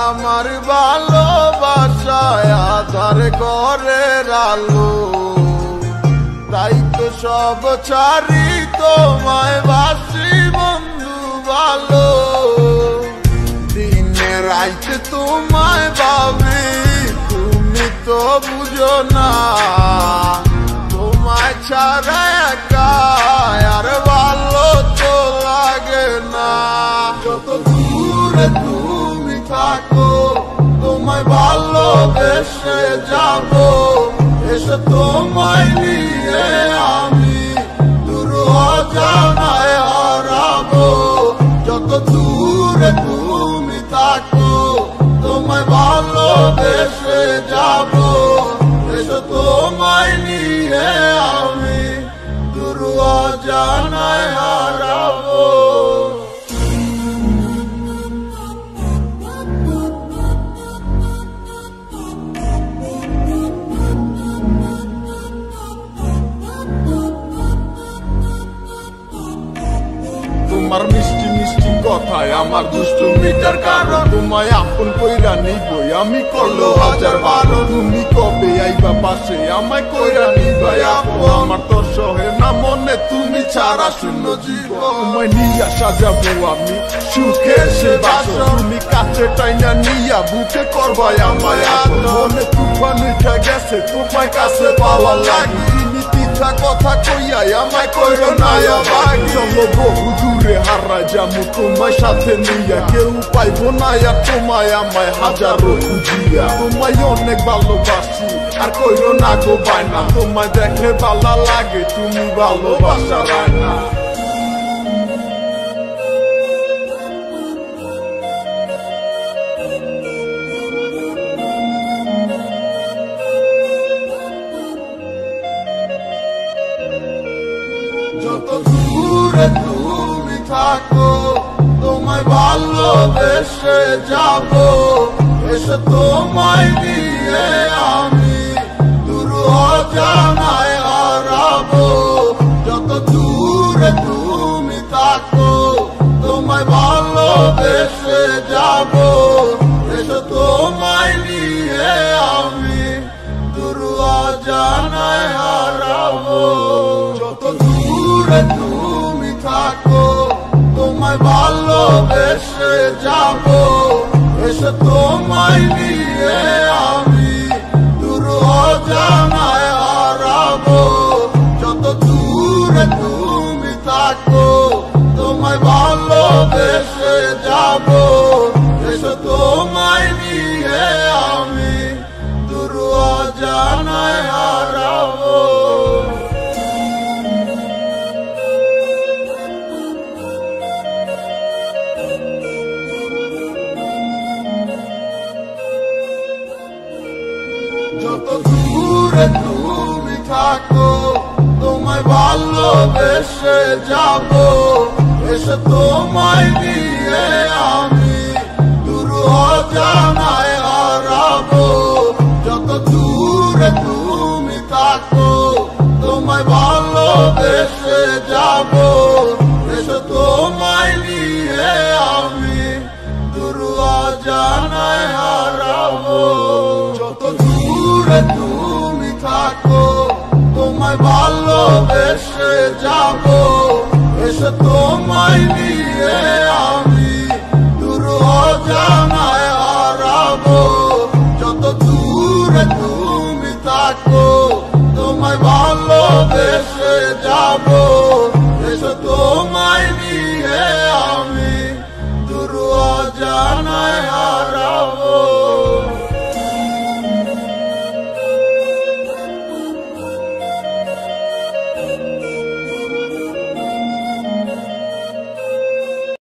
আমার ভালোবাসায় আধার ঘরের আলো, তাই তো সব ছাড়ি তোমায় বাসি বন্ধু ভালো। দিনে রাইতে তোমায় ভাবি, তুমি তো বুঝো না, তোমায় ছাড়া একা আর ভালো তো লাগে না। যত দূরে তুমি থাকো তোমায় ভালোবেসে যাবো, এসে তোমায় নিয়ে আমি দূর অজানায় হারাবো। যত দূরে তুমি থাকো তোমায় ভালোবেসে যাবো, এসে তোমায় নিয়ে আমি দূর অজানায় হারাবো। তোমার মিষ্টি মিষ্টি কথায় আমার দুষ্টুমিটার কারণ, তোমায় আপন কইরা নিবই আমি করলো হাজার বারো। তুমি কবে আইবা পাশে আমায় কইরা নিবাই আপন, আমার তো সহে না মনে তুমি ছাড়া শূন্য জীবন। তোমায় নিয়া সাজাবো আমি সুখে সে বাসর, তুমি কাছে টাইনা নিয়া বুকে করবাই আমায় আপন। মনে তুফান উঠা গেছে তোমায় কাছে পাওয়া লাগি, কথা কইয়াই আমায় কইরো না বাকি। চলো বহু দূরে হারা যামু তোমায় সাথে নিয়া, কেউ পাইবো না আর তোমায় আমায় হাজারো খুঁজিয়া। তোমায় অনেক ভালোবাসি আর কইরো না গো বায়না, তোমায় দেখে ভালো লাগে তুমি ভালোবাসা রায়না। যত দূরে তুমি থাকো তোমায় ভালোবেসে যাবো, এসে তোমায় নিয়ে আমি দূর অজানায় হারাবো। যত দূরে তুমি থাকো তোমায় ভালোবেসে যাবো, এসে তোমায় নিয়ে আমি দূর অজানায় হারাবো। যত দূরে তুমি থাকো তোমায় ভালোবেসে যাবো, এসে তোমায় নিয়ে আমি দূর অজানায় হারাবো। যত দূরে তুমি থাকো তোমায় ভালোবেসে যাবো, এসে তোমায় নিয়ে আমি দূর অজানায় হারাবো। যত দূরে তুমি থাকো তোমায় ভালোবেসে যাবো, এসে তোমায় নিয়ে আমি দূর অজানায় হারাবো। যত দূরে তুমি থাকো তোমায় ভালোবেসে যাবো, এসে তোমায় নিয়ে আমি দূর অজানায় হারাবো। যত দূরে তুমি থাকো তোমায় ভালোবেসে যাবো, এসে তোমায় নিয়ে আমি দূর অজানায় হারাবো।